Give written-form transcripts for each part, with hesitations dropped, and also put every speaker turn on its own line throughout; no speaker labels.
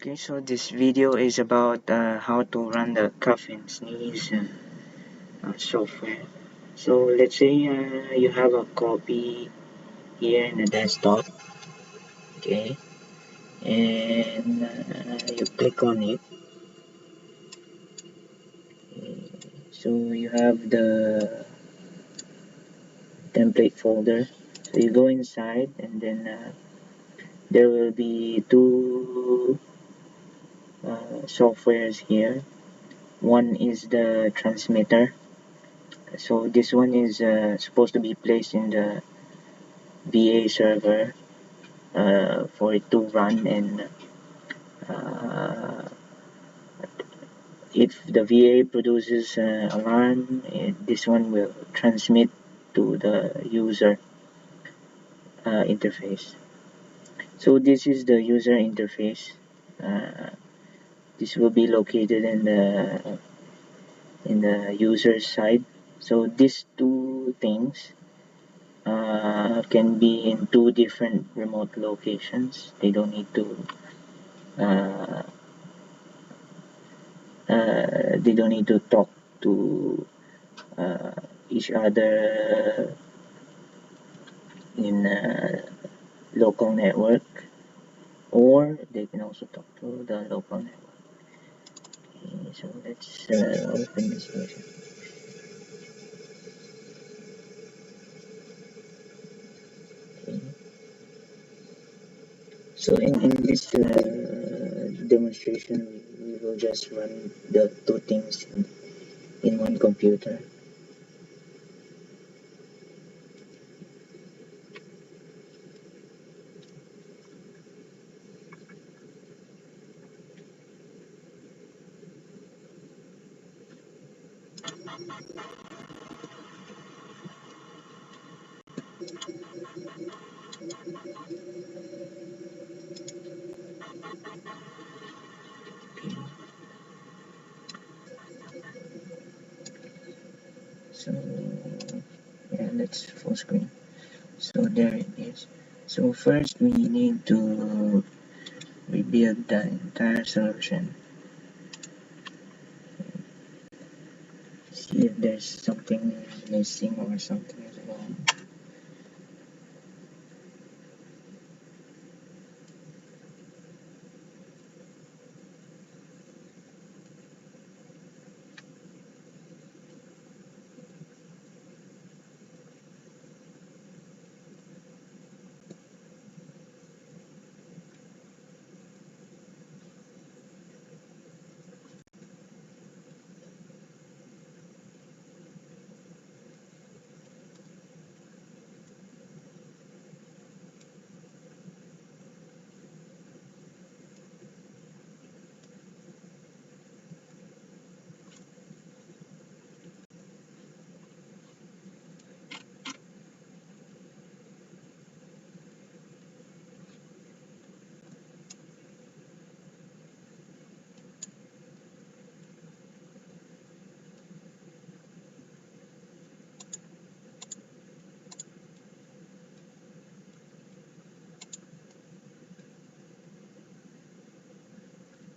Okay, so this video is about how to run the cough and sneeze software. So let's say you have a copy here in the desktop, okay, and you click on it. So you have the template folder. So you go inside, and then there will be two softwares here. One is the transmitter. So this one is supposed to be placed in the VA server for it to run, and uh, if the VA produces alarm, this one will transmit to the user interface. So this is the user interface. Uh, this will be located in the user side. So these two things can be in two different remote locations. They don't need to uh, talk to uh, each other in a local network, or they can also talk to the local network. Okay, so let's open this version. Okay. So in this demonstration, we will just run the two things in one computer. Okay. So yeah, let's full screen. So there it is. So first we need to rebuild the entire solution. See if there's something missing or something is wrong.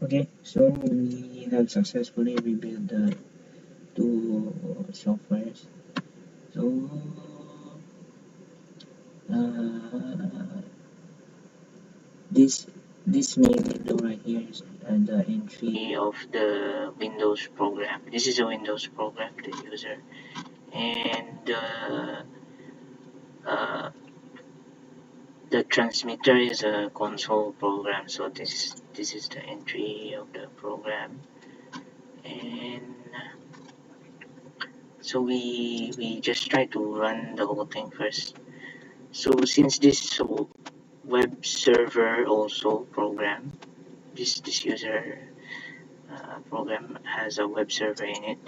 Okay, so we have successfully rebuilt the two softwares. So uh, this main window right here is the entry of the Windows program. This is a Windows program, the user, and uh, the transmitter is a console program. So this is the entry of the program, and so we just try to run the whole thing first. So since this web server also program, this user program has a web server in it,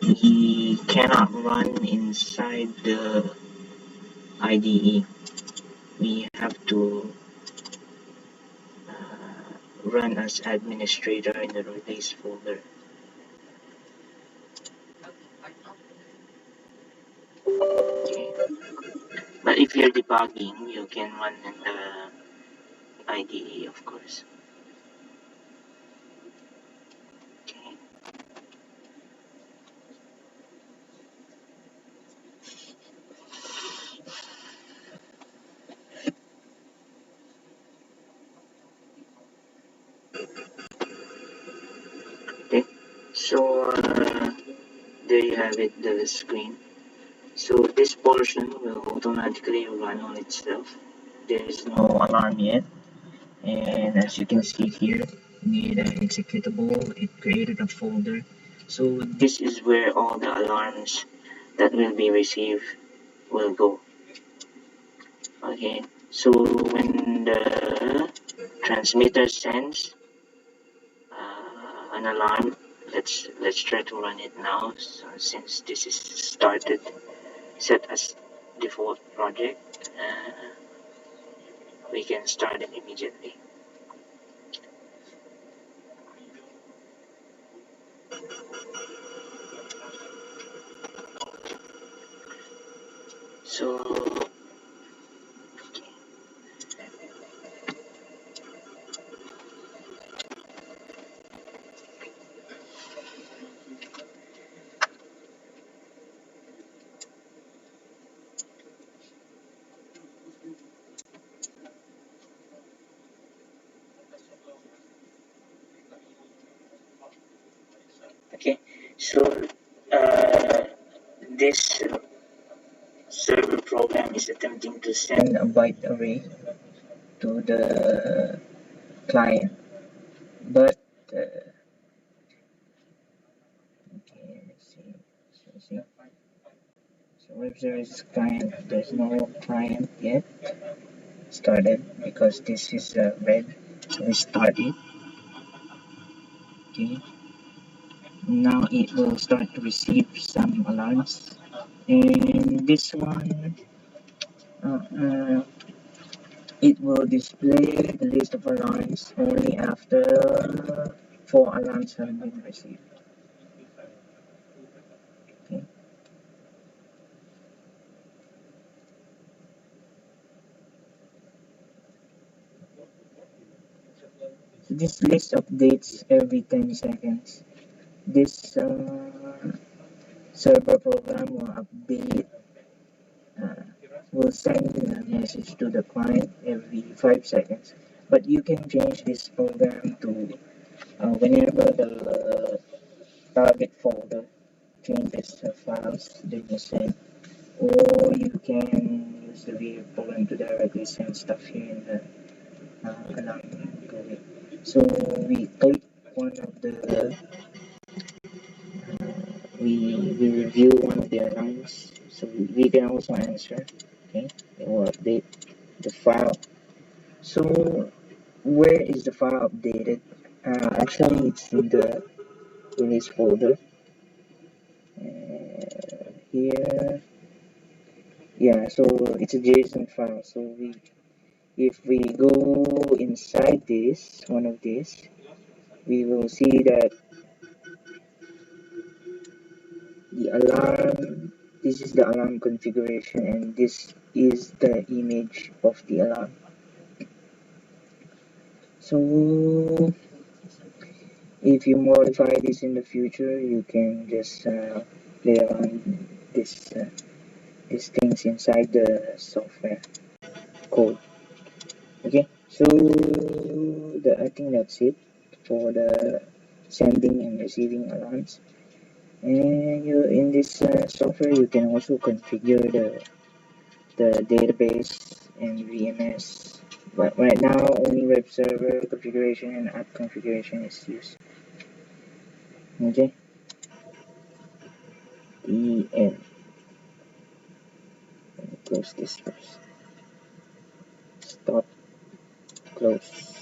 we cannot run inside the IDE. We have to run as administrator in the release folder. Okay. But if you're debugging, you can run in the IDE, of course. So there you have it, the screen. So this portion will automatically run on itself. There is no alarm yet, and as you can see here, near the executable, it created a folder. So this is where all the alarms that will be received will go. Okay, so when the transmitter sends an alarm, let's try to run it now. So since this is started, set as default project, we can start it immediately. So okay, so uh, this server program is attempting to send a byte array to the client, but okay, let's see. So web service client, there's no client yet started because this is red. So we start it. Okay, now it will start to receive some alarms, and this one uh, uh, it will display the list of alarms only after 4 alarms have been received. Okay. So this list updates every 10 seconds. This server program uh, will send a message to the client every 5 seconds. But you can change this program to whenever the target folder changes files, then you send, or you can use the VA program to directly send stuff here in the alarm code. So we click one of the we review one of the alarms, so we can also answer. Okay, it will update the file. So where is the file updated? Actually, it's in the release folder. Here, yeah. So it's a JSON file. So if we go inside this one of these, we will see that the alarm. This is the alarm configuration, and this is the image of the alarm. So if you modify this in the future, you can just play around this these things inside the software code. Okay, so I think that's it for the sending and receiving alarms. And you in this software, you can also configure the database and VMS. But right now, only web server configuration and app configuration is used. Okay, the end. Close this first. Stop. Close.